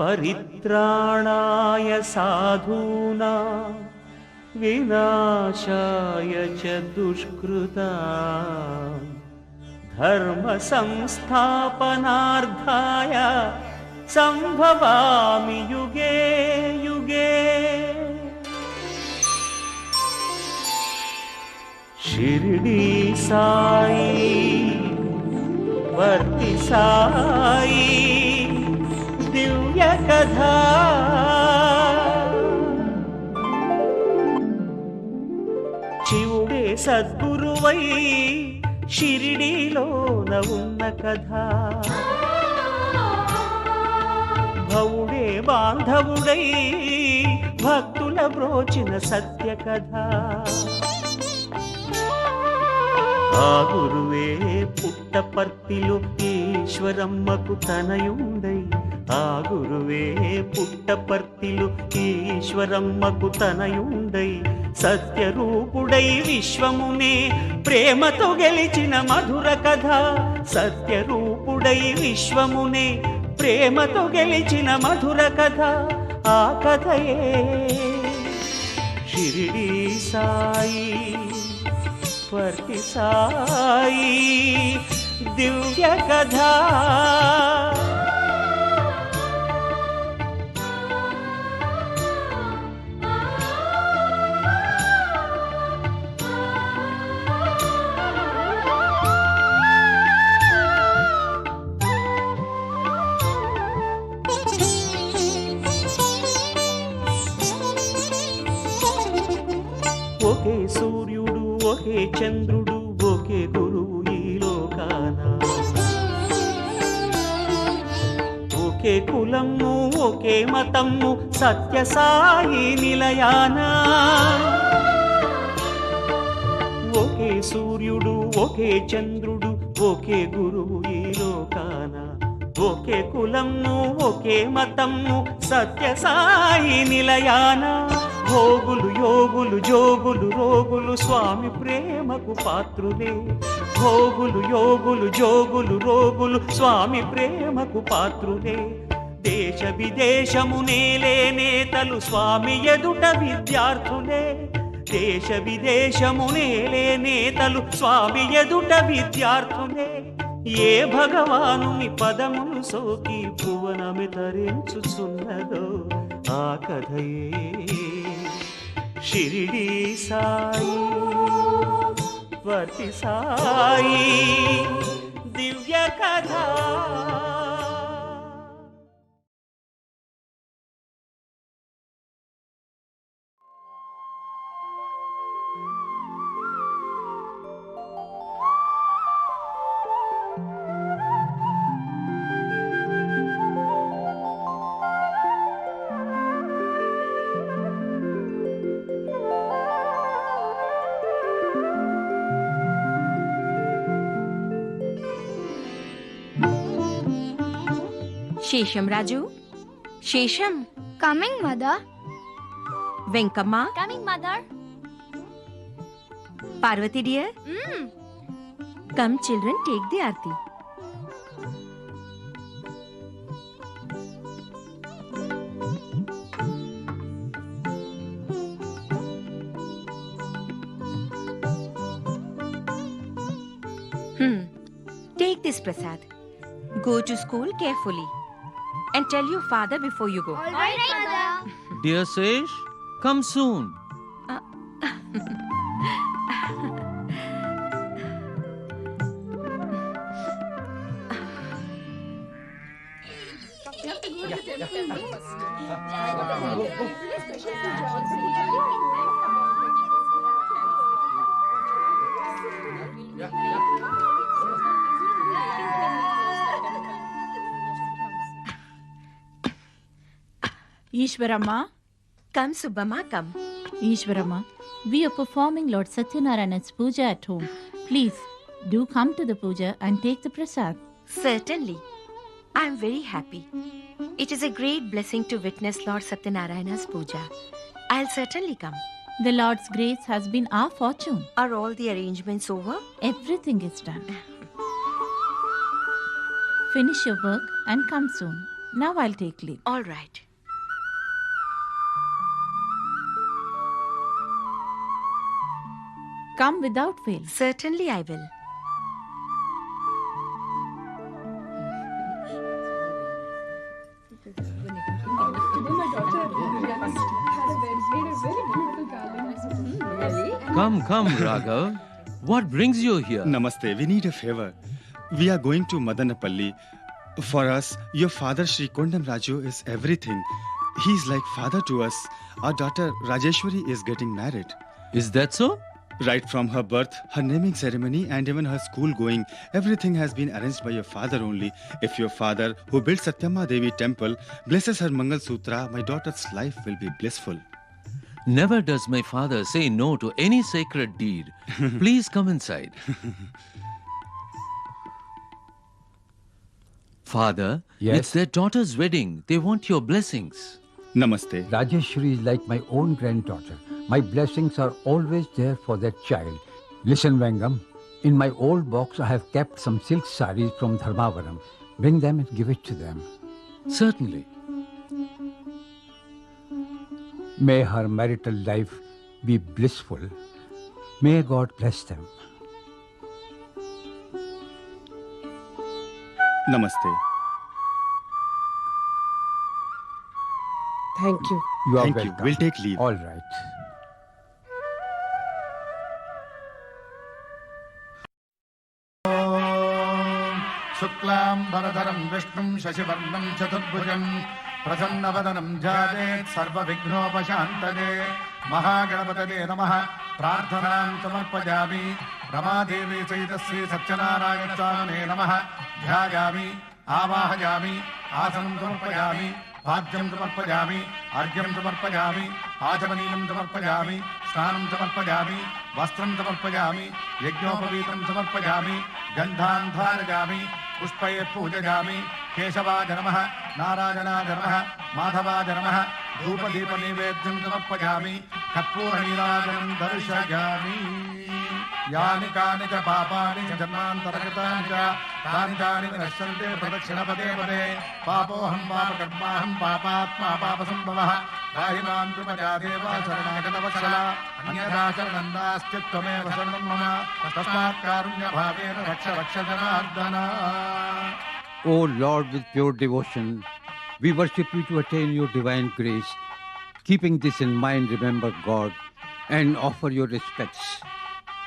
परित्राणाय साधूनां विनाशाय च दुष्कृतां धर्म संस्थापनार्थाय संभवामि युगे युगे। शिरडी साई वर्ति साई दिव्य कथा शिवुडे सद्गुरुवै शिरडीलोन उन्न कथा भवुडे बांधवुडै भक्तुल ब्रोचिन सत्य कथा आ गुरुवे पुट्टपर्तिलो ఈశ్వరమ్మకు తనయుండై ఆ గురువే పుట్టపర్తిలో ఈశ్వరమ్మకు తనయుండై సత్యరూపుడై విశ్వమునే ప్రేమతో గెలిచిన మధుర కథ సత్యరూపుడై విశ్వమునే ప్రేమతో గెలిచిన మధుర కథ ఆ కథయే షిరిడి సాయి వర్తి సాయి दिव्य कथा। ओके सूर्युडु ओके चंद्रुडु ओके गुरुवु ఈ లోకాన ఒకే కులము ఒకే మతము సత్య సాయి నిలయాన ఒకే సూర్యుడు ఒకే చంద్రుడు ఒకే గురువు ఈ లోకాన ఒకే కులము ఒకే మతము సత్య సాయి నిలయాన భోగులు యోగులు జోగులు రోగులు స్వామి ప్రేమకు పాత్రులే భోగులు యోగులు జోగులు రోగులు స్వామి ప్రేమకు పాత్రులే దేశ విదేశమునేలే నేతలు స్వామి ఎదుట విద్యార్థులే దేశ విదేశమునేలే నేతలు స్వామి ఎదుట విద్యార్థులే ఏ భగవానుని పదములు సోకి భువనమి తరించుచున్నదో ఆ కథయే షిరిడి సాయి వర్తి సాయి దివ్య కథా। Sesham Raju Sesham coming mother Venkamma coming mother Parvathi dear come children take the aarti take this prasad go to school carefully and tell your father before you go. All right, mother. Dear Sesh, come soon. Ishwarama. Come, Subbamma, come. Ishwarama, we are performing Lord Satyanarayana's puja at home. Please, do come to the puja and take the prasad. Certainly. I am very happy. It is a great blessing to witness Lord Satyanarayana's puja. I'll certainly come. The Lord's grace has been our fortune. Are all the arrangements over? Everything is done. Finish your work and come soon. Now I'll take leave. All right. Come without fail. Certainly I will. Come, Raghav. What brings you here? Namaste. We need a favor. We are going to Madanapalli. For us, your father Sri Kondam Raju is everything. He's like father to us. Our daughter Rajeshwari is getting married. Is that so? Right from her birth, her naming ceremony, and even her school going, everything has been arranged by your father only. If your father, who built Satyama Devi temple, blesses her Mangal Sutra, my daughter's life will be blissful. Never does my father say no to any sacred deed. Please come inside. Father, Yes? it's their daughter's wedding. They want your blessings. Namaste. Rajeshwari is like my own granddaughter. My blessings are always there for that child. Listen, Vangam, in my old box I have kept some silk saris from Dharmavaram. Bring them and give it to them. Certainly. May her marital life be blissful. May God bless them. Namaste. Thank you. You are Thank welcome. you. We'll take leave. All right. शुक्लां वरदरं विष्णुं शशिवर्णं चतुर्भुजं प्रसन्नवदनं ध्यायेत् सर्वविघ्नोपशान्तये महागणपतये नमः प्रार्थनां समर्पयामि रमादेवी सहित श्री सत्यनारायणस्वामिने नमः ध्यायामि आवाहयामि आसनं समर्पयामि भाग्यं समर्पयामि अर्घ्यं समर्पयामि आचमनीयं समर्पयामि स्नानं समर्पयामि वस्त्रं समर्पयामि यज्ञोपवीतं समर्पयामि गन्धान् धारयामि पुष्पैः पूजयामि केशवाय नमः नारायणाय नमः माधवाय नमः धूपदीपनैवेद्यं समर्पयामि कर्पूरनीराजनं दर्शयामि यानि कानि च पापानि जन्मान्तरकृतानि च तानि तानि नश्यन्ते प्रदक्षिणपदे पदे पापोऽहं पापकर्माहं पापात्मा पापसम्भवः पाहि मां कृपयादेव शरणागतवत्सला अन्यथा शरणं नास्ति त्वमेव शरणं मम तस्मात् कारुण्यभावेन रक्ष रक्ष Janardan. O Lord, with pure devotion, we worship you to attain your divine grace. Keeping this in mind, remember God and offer your respects.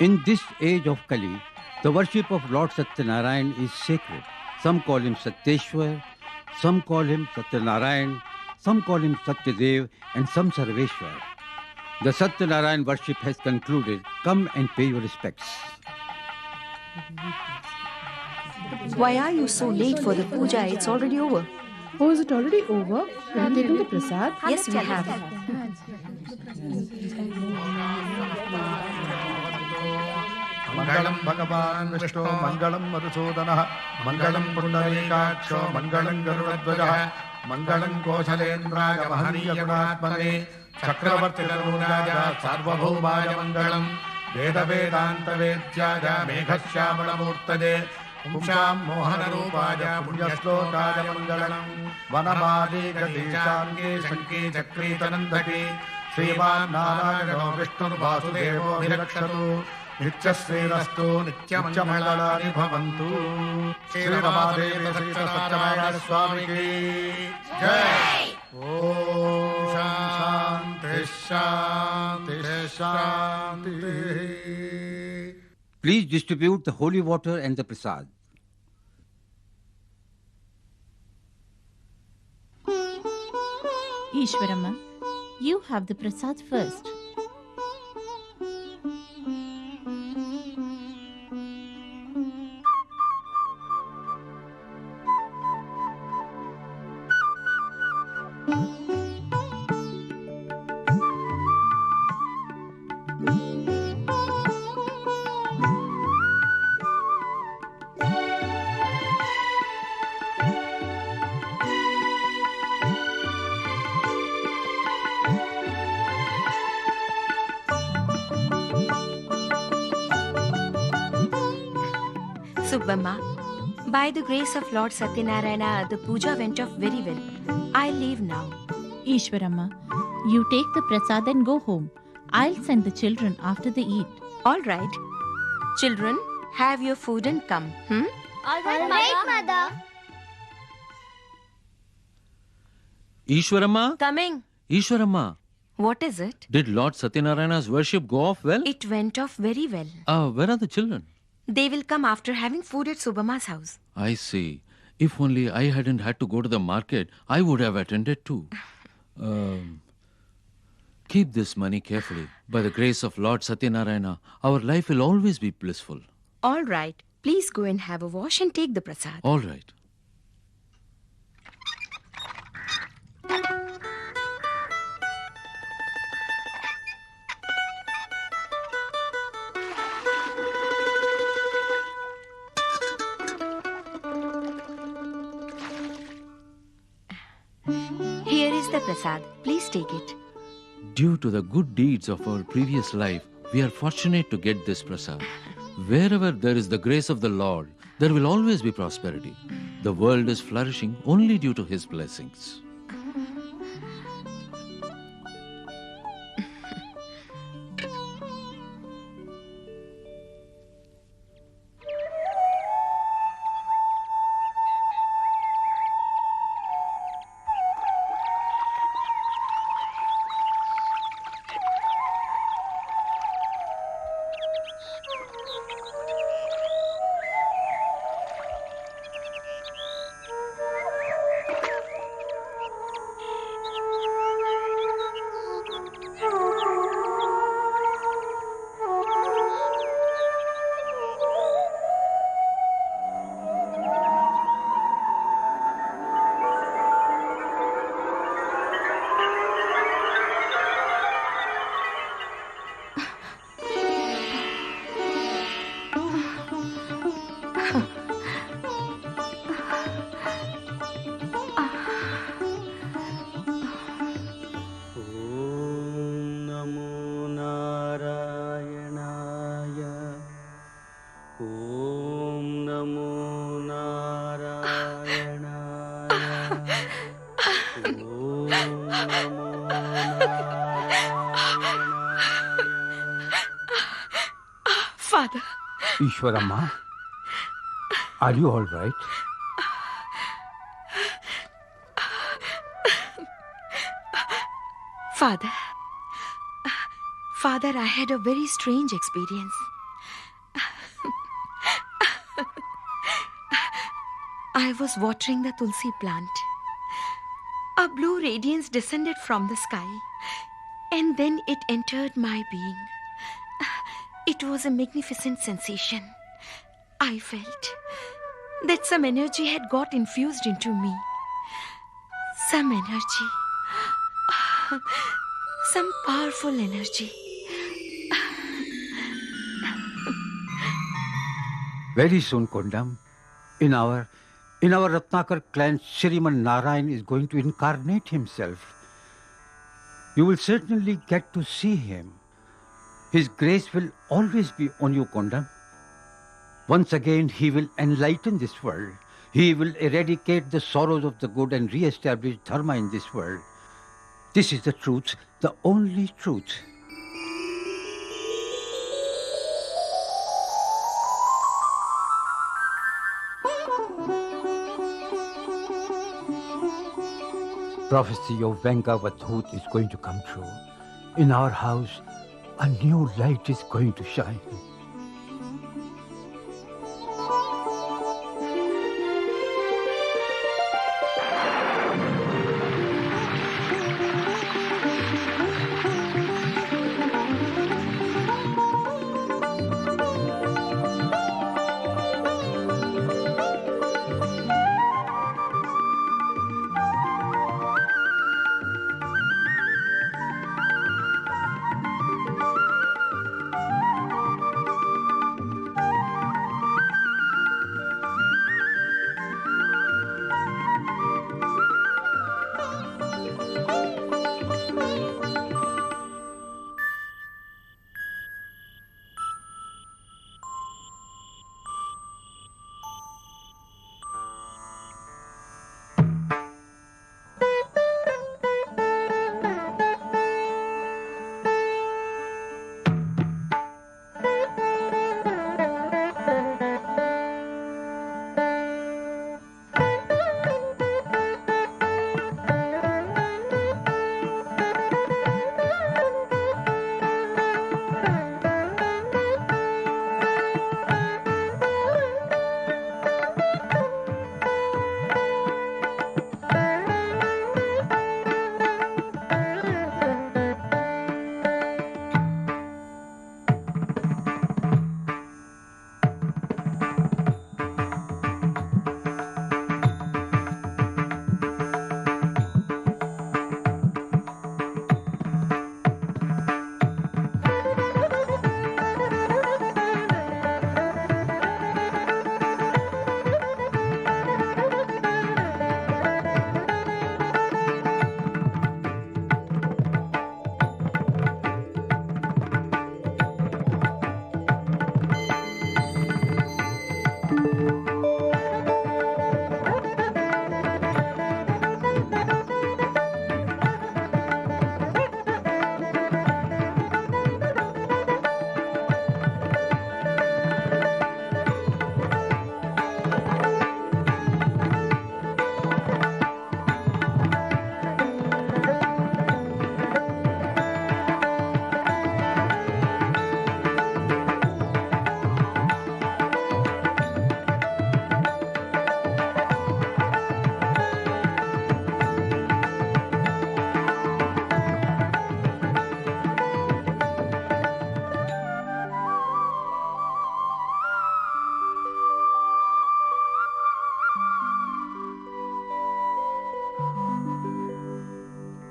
In this age of Kali, the worship of Lord Satyanarayan is sacred. Some call him Satyeshwar, some call him Satyanarayan, some call him Satyadev, and some Sarveshwar. The Satyanarayan worship has concluded. Come and pay your respects. Why are you so late for the puja? It's already over. Oh, is it already over? Have you taken the prasad? Yes, we have. मंगलम भगवान विष्णु मंगलम मधुसूदनः मंगलम पुंडरीकाक्षो मंगलम गरुड़ध्वजः मंगलम कौशलेन्द्राय महनीय गुणात्मने चक्रवर्ती तनूजाय सार्वभौमाय मंगलम वेद वेदांत वेद्याय मेघश्यामलमूर्तये पुंसां मोहनरूपाय पुण्यश्लोकाय मंगलम वनमाली गतीशांगे शंकी चक्री तनंदकी श्रीमान् नारायणो विष्णुर्वासुदेवोऽभिरक्षतु नित्यश्रीरस्तु नित्यमङ्गलानि भवन्तु। श्री रमादेवी सहित सत्यनारायण स्वामी की जय। ओम शांति शांति शांति। Please distribute the holy water and the prasad. Ishwarama, you have the prasad first. Subbamma, By the grace of Lord Satyanarayana, the puja went off very well. I leave now. Ishwaramma, you take the prasad and go home. I'll send the children after they eat. All right. Children, have your food and come. All right, Mother. Ishwaramma? Coming. Ishwaramma, What is it? did Lord Satyanarayana's worship go off well? It went off very well. Where are the children? They will come after having food at Subama's house. I see. If only I hadn't had to go to the market, I would have attended too. Keep this money carefully. By the grace of Lord Satyanarayana, our life will always be blissful. All right. Please go and have a wash and take the prasad. All right. Here is the prasad. Please take it. Due to the good deeds of our previous life, we are fortunate to get this prasad. Wherever there is the grace of the Lord, there will always be prosperity. The world is flourishing only due to His blessings. Father. Ishwaramma, are you all right? Father, I had a very strange experience. I was watering the tulsi plant. A blue radiance descended from the sky, and then it entered my being. It was a magnificent sensation. I felt that some energy had got infused into me. Some energy. Some powerful energy. Very soon, Kondam, in our Ratnakar clan, Shriman Narayan is going to incarnate himself. You will certainly get to see him. His grace will always be on you, Kondam. Once again, he will enlighten this world. He will eradicate the sorrows of the good and re-establish dharma in this world. This is the truth, the only truth. Prophecy of Vengavathut is going to come true. In our house, a new light is going to shine.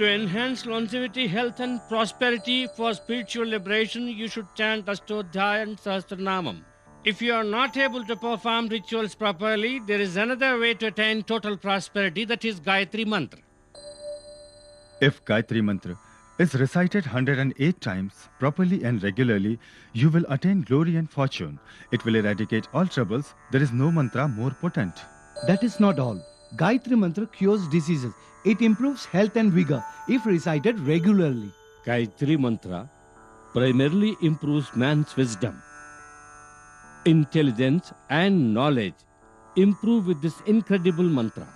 To enhance longevity, health, and prosperity for spiritual liberation, you should chant Ashtodhya and Sahasranamam. If you are not able to perform rituals properly, there is another way to attain total prosperity, that is Gayatri Mantra. If Gayatri Mantra is recited 108 times properly and regularly, you will attain glory and fortune. It will eradicate all troubles. There is no mantra more potent. That is not all. Gayatri Mantra cures diseases. It improves health and vigor if recited regularly. Gayatri Mantra primarily improves man's wisdom. Intelligence and knowledge improve with this incredible mantra.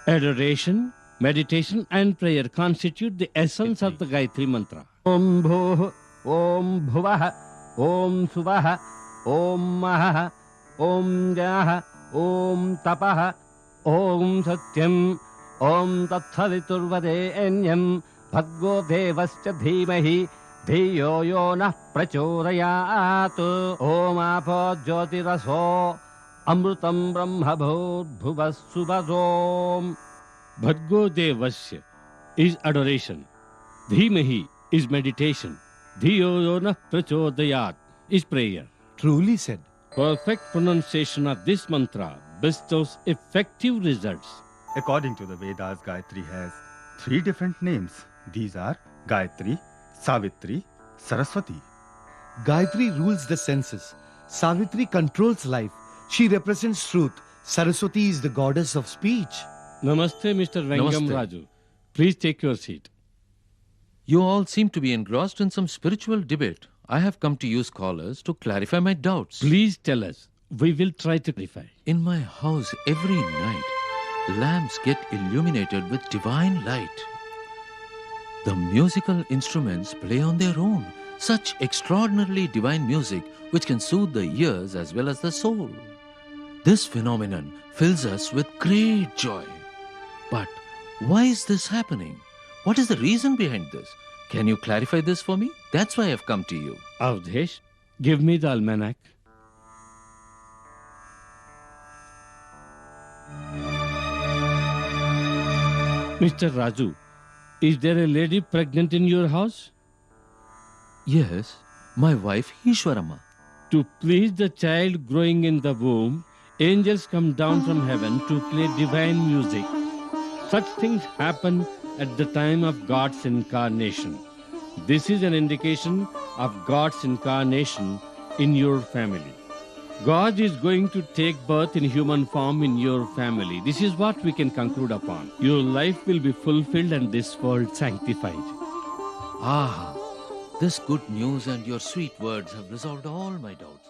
Adoration, meditation and prayer constitute the essence of the Gayatri Mantra. Om Bhuh, Om Bhuvah, Om Suvah, Om Mahah, Om Jah, Om Tapah, Om Satyam, Om Tatthaditurvadenyam, Bhaggo Devascha Dhimahi, Dhiyo Yonah Prachodayat, Om Apo Jyotiraso, Amrutam Brahma Bhuvas Subhazom. Bhaggo Devasya is adoration. Dhimahi is meditation. Dhiyo Yonah Prachodayat is prayer. Truly said. Perfect pronunciation of this mantra bestows effective results. According to the Vedas, Gayatri has 3 different names. These are Gayatri, Savitri, Saraswati. Gayatri rules the senses. Savitri controls life. She represents truth. Saraswati is the goddess of speech. Namaste, Mr. Vengam Namaste. Raju. Please take your seat. You all seem to be engrossed in some spiritual debate. I have come to you scholars to clarify my doubts. Please tell us. We will try to clarify. In my house every night, lamps get illuminated with divine light. The musical instruments play on their own such extraordinarily divine music which can soothe the ears as well as the soul. This phenomenon fills us with great joy. But why is this happening? What is the reason behind this? Can you clarify this for me? That's why I've come to you. Avdesh, give me the almanac. Mr. Raju, is there a lady pregnant in your house? Yes, my wife Ishwarama. To please the child growing in the womb, angels come down from heaven to play divine music. Such things happen at the time of God's incarnation. This is an indication of God's incarnation in your family. God is going to take birth in human form in your family. This is what we can conclude upon. Your life will be fulfilled and this world sanctified. Ah, this good news and your sweet words have resolved all my doubts.